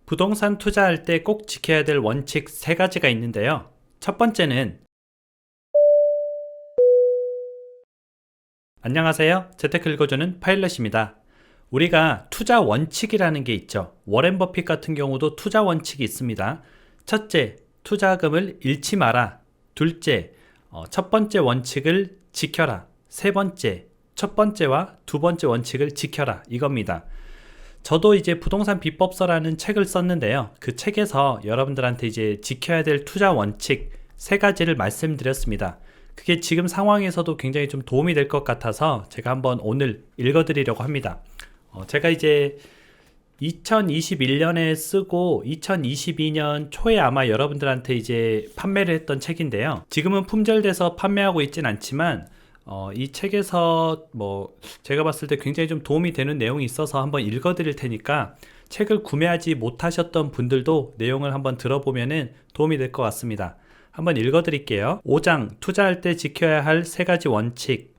부동산 투자할 때 꼭 지켜야 될 원칙 3가지가 있는데요. 첫 번째는 안녕하세요. 재테크 읽어주는 파일럿입니다. 우리가 투자 원칙이라는 게 있죠. 워렌 버핏 같은 경우도 투자 원칙이 있습니다. 첫째, 투자금을 잃지 마라. 둘째, 첫 번째 원칙을 지켜라. 세 번째, 첫 번째와 두 번째 원칙을 지켜라. 이겁니다. 저도 이제 부동산 비법서라는 책을 썼는데요. 그 책에서 여러분들한테 이제 지켜야 될 투자 원칙 3가지를 말씀드렸습니다. 그게 지금 상황에서도 굉장히 좀 도움이 될 것 같아서 제가 한번 오늘 읽어드리려고 합니다. 제가 이제 2021년에 쓰고 2022년 초에 아마 여러분들한테 이제 판매를 했던 책인데요. 지금은 품절돼서 판매하고 있진 않지만 이 책에서 제가 봤을 때 굉장히 좀 도움이 되는 내용이 있어서 한번 읽어 드릴 테니까 책을 구매하지 못하셨던 분들도 내용을 한번 들어보면은 도움이 될 것 같습니다. 한번 읽어 드릴게요. 5장 투자할 때 지켜야 할 3가지 원칙.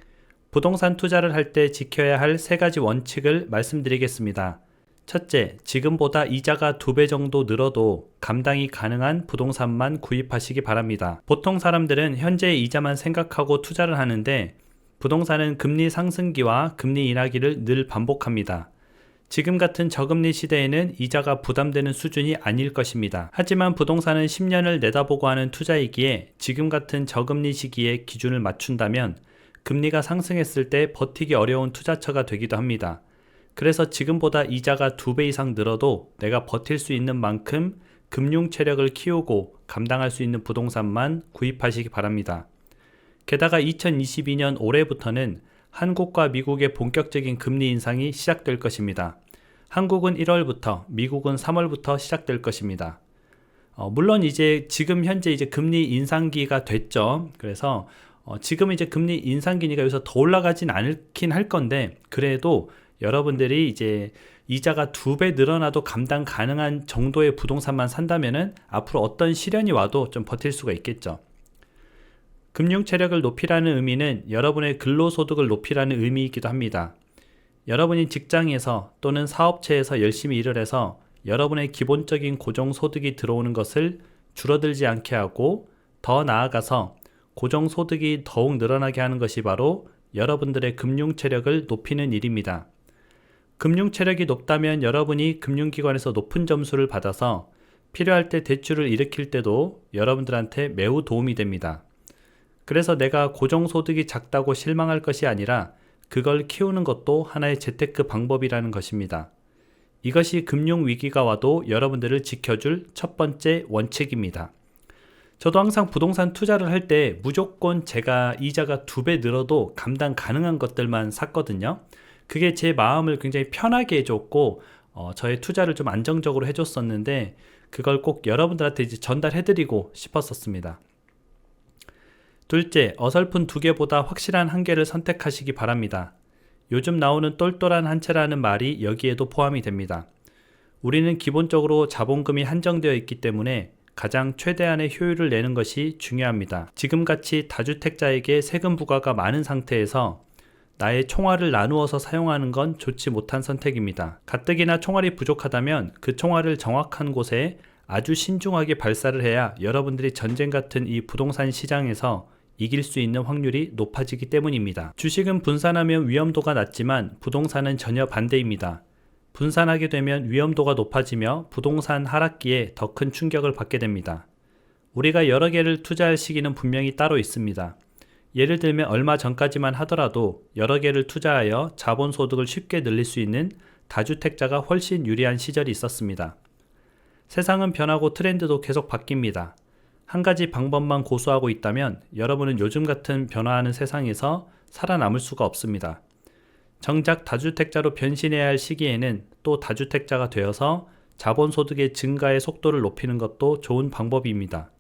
부동산 투자를 할 때 지켜야 할 3가지 원칙을 말씀드리겠습니다. 첫째, 지금보다 이자가 2배 정도 늘어도 감당이 가능한 부동산만 구입하시기 바랍니다. 보통 사람들은 현재의 이자만 생각하고 투자를 하는데 부동산은 금리 상승기와 금리 인하기를 늘 반복합니다. 지금 같은 저금리 시대에는 이자가 부담되는 수준이 아닐 것입니다. 하지만 부동산은 10년을 내다보고 하는 투자이기에 지금 같은 저금리 시기에 기준을 맞춘다면 금리가 상승했을 때 버티기 어려운 투자처가 되기도 합니다. 그래서 지금보다 이자가 2배 이상 늘어도 내가 버틸 수 있는 만큼 금융 체력을 키우고 감당할 수 있는 부동산만 구입하시기 바랍니다. 게다가 2022년 올해부터는 한국과 미국의 본격적인 금리 인상이 시작될 것입니다. 한국은 1월부터, 미국은 3월부터 시작될 것입니다. 물론 이제 지금 현재 이제 금리 인상기가 됐죠. 그래서 지금 이제 금리 인상기니까 여기서 더 올라가진 않긴 할 건데 그래도 여러분들이 이제 이자가 2배 늘어나도 감당 가능한 정도의 부동산만 산다면은 앞으로 어떤 시련이 와도 좀 버틸 수가 있겠죠. 금융 체력을 높이라는 의미는 여러분의 근로소득을 높이라는 의미이기도 합니다. 여러분이 직장에서 또는 사업체에서 열심히 일을 해서 여러분의 기본적인 고정소득이 들어오는 것을 줄어들지 않게 하고 더 나아가서 고정소득이 더욱 늘어나게 하는 것이 바로 여러분들의 금융 체력을 높이는 일입니다. 금융 체력이 높다면 여러분이 금융기관에서 높은 점수를 받아서 필요할 때 대출을 일으킬 때도 여러분들한테 매우 도움이 됩니다. 그래서 내가 고정소득이 작다고 실망할 것이 아니라 그걸 키우는 것도 하나의 재테크 방법이라는 것입니다. 이것이 금융위기가 와도 여러분들을 지켜줄 첫 번째 원칙입니다. 저도 항상 부동산 투자를 할 때 무조건 제가 이자가 2배 늘어도 감당 가능한 것들만 샀거든요. 그게 제 마음을 굉장히 편하게 해줬고 저의 투자를 좀 안정적으로 해줬었는데 그걸 꼭 여러분들한테 이제 전달해드리고 싶었었습니다. 둘째, 어설픈 2개보다 확실한 1개를 선택하시기 바랍니다. 요즘 나오는 똘똘한 한 채라는 말이 여기에도 포함이 됩니다. 우리는 기본적으로 자본금이 한정되어 있기 때문에 가장 최대한의 효율을 내는 것이 중요합니다. 지금같이 다주택자에게 세금 부과가 많은 상태에서 나의 총알을 나누어서 사용하는 건 좋지 못한 선택입니다. 가뜩이나 총알이 부족하다면 그 총알을 정확한 곳에 아주 신중하게 발사를 해야 여러분들이 전쟁 같은 이 부동산 시장에서 이길 수 있는 확률이 높아지기 때문입니다. 주식은 분산하면 위험도가 낮지만 부동산은 전혀 반대입니다. 분산하게 되면 위험도가 높아지며 부동산 하락기에 더 큰 충격을 받게 됩니다. 우리가 여러 개를 투자할 시기는 분명히 따로 있습니다. 예를 들면 얼마 전까지만 하더라도 여러 개를 투자하여 자본소득을 쉽게 늘릴 수 있는 다주택자가 훨씬 유리한 시절이 있었습니다. 세상은 변하고 트렌드도 계속 바뀝니다. 한 가지 방법만 고수하고 있다면 여러분은 요즘 같은 변화하는 세상에서 살아남을 수가 없습니다. 정작 다주택자로 변신해야 할 시기에는 또 다주택자가 되어서 자본소득의 증가의 속도를 높이는 것도 좋은 방법입니다.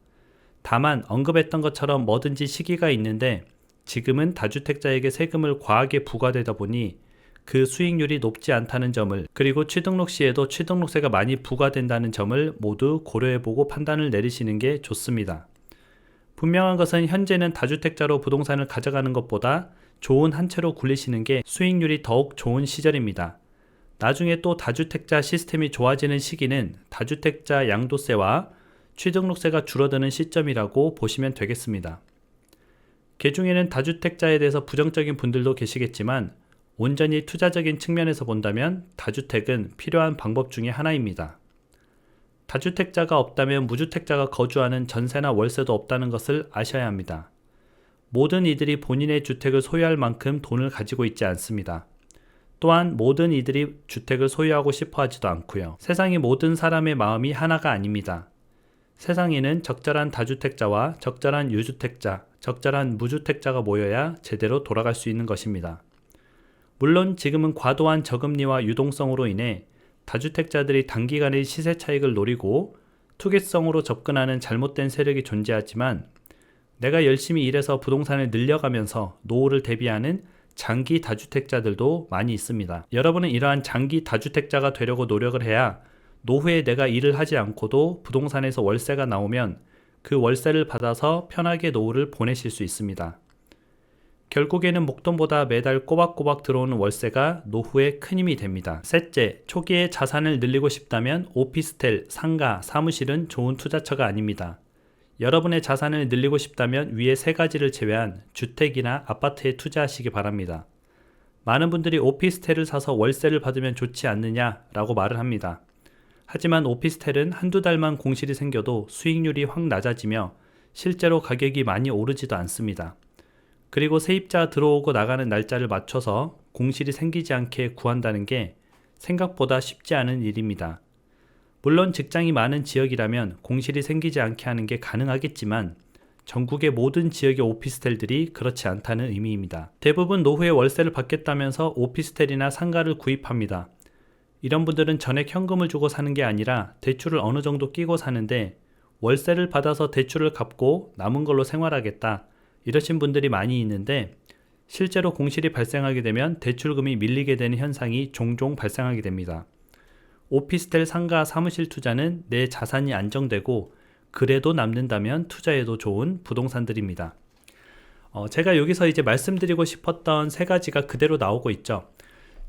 다만 언급했던 것처럼 뭐든지 시기가 있는데 지금은 다주택자에게 세금을 과하게 부과되다 보니 그 수익률이 높지 않다는 점을 그리고 취등록 시에도 취등록세가 많이 부과된다는 점을 모두 고려해보고 판단을 내리시는 게 좋습니다. 분명한 것은 현재는 다주택자로 부동산을 가져가는 것보다 좋은 한 채로 굴리시는 게 수익률이 더욱 좋은 시절입니다. 나중에 또 다주택자 시스템이 좋아지는 시기는 다주택자 양도세와 취등록세가 줄어드는 시점이라고 보시면 되겠습니다. 개중에는 다주택자에 대해서 부정적인 분들도 계시겠지만 온전히 투자적인 측면에서 본다면 다주택은 필요한 방법 중에 하나입니다. 다주택자가 없다면 무주택자가 거주하는 전세나 월세도 없다는 것을 아셔야 합니다. 모든 이들이 본인의 주택을 소유할 만큼 돈을 가지고 있지 않습니다. 또한 모든 이들이 주택을 소유하고 싶어 하지도 않고요. 세상의 모든 사람의 마음이 하나가 아닙니다. 세상에는 적절한 다주택자와 적절한 유주택자, 적절한 무주택자가 모여야 제대로 돌아갈 수 있는 것입니다. 물론 지금은 과도한 저금리와 유동성으로 인해 다주택자들이 단기간의 시세 차익을 노리고 투기성으로 접근하는 잘못된 세력이 존재하지만 내가 열심히 일해서 부동산을 늘려가면서 노후를 대비하는 장기 다주택자들도 많이 있습니다. 여러분은 이러한 장기 다주택자가 되려고 노력을 해야 노후에 내가 일을 하지 않고도 부동산에서 월세가 나오면 그 월세를 받아서 편하게 노후를 보내실 수 있습니다. 결국에는 목돈보다 매달 꼬박꼬박 들어오는 월세가 노후에 큰 힘이 됩니다. 셋째, 초기에 자산을 늘리고 싶다면 오피스텔, 상가, 사무실은 좋은 투자처가 아닙니다. 여러분의 자산을 늘리고 싶다면 위에 세 가지를 제외한 주택이나 아파트에 투자하시기 바랍니다. 많은 분들이 오피스텔을 사서 월세를 받으면 좋지 않느냐라고 말을 합니다. 하지만 오피스텔은 한두 달만 공실이 생겨도 수익률이 확 낮아지며 실제로 가격이 많이 오르지도 않습니다. 그리고 세입자 들어오고 나가는 날짜를 맞춰서 공실이 생기지 않게 구한다는 게 생각보다 쉽지 않은 일입니다. 물론 직장이 많은 지역이라면 공실이 생기지 않게 하는 게 가능하겠지만 전국의 모든 지역의 오피스텔들이 그렇지 않다는 의미입니다. 대부분 노후에 월세를 받겠다면서 오피스텔이나 상가를 구입합니다. 이런 분들은 전액 현금을 주고 사는 게 아니라 대출을 어느 정도 끼고 사는데 월세를 받아서 대출을 갚고 남은 걸로 생활하겠다 이러신 분들이 많이 있는데 실제로 공실이 발생하게 되면 대출금이 밀리게 되는 현상이 종종 발생하게 됩니다. 오피스텔, 상가, 사무실 투자는 내 자산이 안정되고 그래도 남는다면 투자해도 좋은 부동산들입니다. 제가 여기서 이제 말씀드리고 싶었던 세 가지가 그대로 나오고 있죠.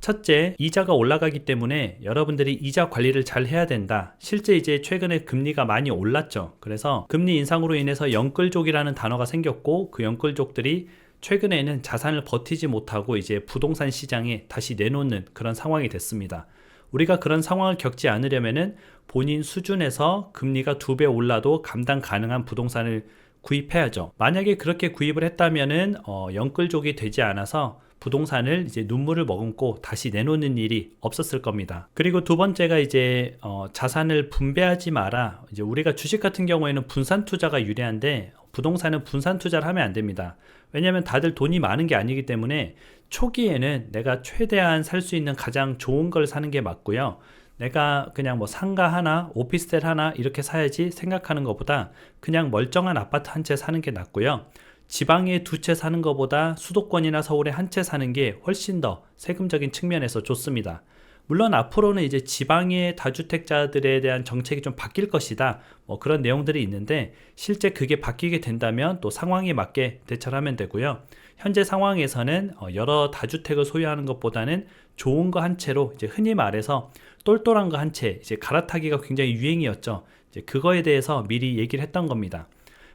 첫째, 이자가 올라가기 때문에 여러분들이 이자 관리를 잘 해야 된다. 실제 이제 최근에 금리가 많이 올랐죠. 그래서 금리 인상으로 인해서 영끌족이라는 단어가 생겼고 그 영끌족들이 최근에는 자산을 버티지 못하고 이제 부동산 시장에 다시 내놓는 그런 상황이 됐습니다. 우리가 그런 상황을 겪지 않으려면은 본인 수준에서 금리가 2배 올라도 감당 가능한 부동산을 구입해야죠. 만약에 그렇게 구입을 했다면은 영끌족이 되지 않아서 부동산을 이제 눈물을 머금고 다시 내놓는 일이 없었을 겁니다. 그리고 두 번째가 이제 자산을 분배하지 마라. 이제 우리가 주식 같은 경우에는 분산 투자가 유리한데 부동산은 분산 투자를 하면 안 됩니다. 왜냐하면 다들 돈이 많은 게 아니기 때문에 초기에는 내가 최대한 살 수 있는 가장 좋은 걸 사는 게 맞고요. 내가 그냥 뭐 상가 하나, 오피스텔 하나 이렇게 사야지 생각하는 것보다 그냥 멀쩡한 아파트 한 채 사는 게 낫고요. 지방에 2채 사는 것보다 수도권이나 서울에 한 채 사는 게 훨씬 더 세금적인 측면에서 좋습니다. 물론 앞으로는 이제 지방의 다주택자들에 대한 정책이 좀 바뀔 것이다. 뭐 그런 내용들이 있는데 실제 그게 바뀌게 된다면 또 상황에 맞게 대처를 하면 되고요. 현재 상황에서는 여러 다주택을 소유하는 것보다는 좋은 거 한 채로 이제 흔히 말해서 똘똘한 거 한 채 이제 갈아타기가 굉장히 유행이었죠. 이제 그거에 대해서 미리 얘기를 했던 겁니다.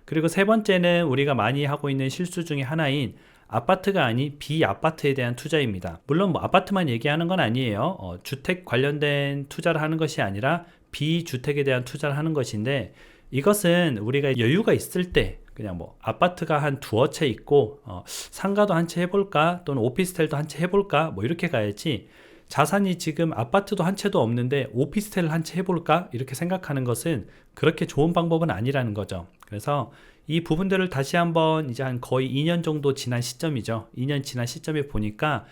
그리고 세 번째는 우리가 많이 하고 있는 실수 중에 하나인 아파트가 아닌 비아파트에 대한 투자입니다. 물론 뭐 아파트만 얘기하는 건 아니에요. 주택 관련된 투자를 하는 것이 아니라 비주택에 대한 투자를 하는 것인데 이것은 우리가 여유가 있을 때 그냥 뭐 아파트가 한 2채 있고 상가도 한 채 해볼까 또는 오피스텔도 한 채 해볼까 뭐 이렇게 가야지 자산이 지금 아파트도 한 채도 없는데 오피스텔을 한 채 해볼까 이렇게 생각하는 것은 그렇게 좋은 방법은 아니라는 거죠. 그래서 이 부분들을 다시 한번 이제 한 거의 2년 정도 지난 시점이죠. 2년 지난 시점에 보니까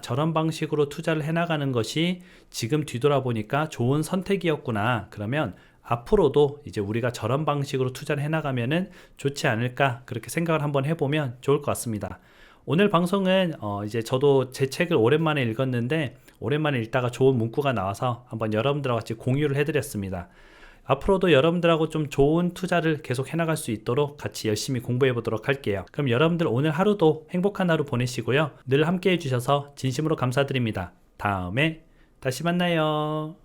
저런 방식으로 투자를 해나가는 것이 지금 뒤돌아보니까 좋은 선택이었구나. 그러면 앞으로도 이제 우리가 저런 방식으로 투자를 해나가면은 좋지 않을까 그렇게 생각을 한번 해보면 좋을 것 같습니다. 오늘 방송은 이제 저도 제 책을 오랜만에 읽었는데 오랜만에 읽다가 좋은 문구가 나와서 한번 여러분들과 같이 공유를 해드렸습니다. 앞으로도 여러분들하고 좀 좋은 투자를 계속 해나갈 수 있도록 같이 열심히 공부해 보도록 할게요. 그럼 여러분들 오늘 하루도 행복한 하루 보내시고요. 늘 함께 해주셔서 진심으로 감사드립니다. 다음에 다시 만나요.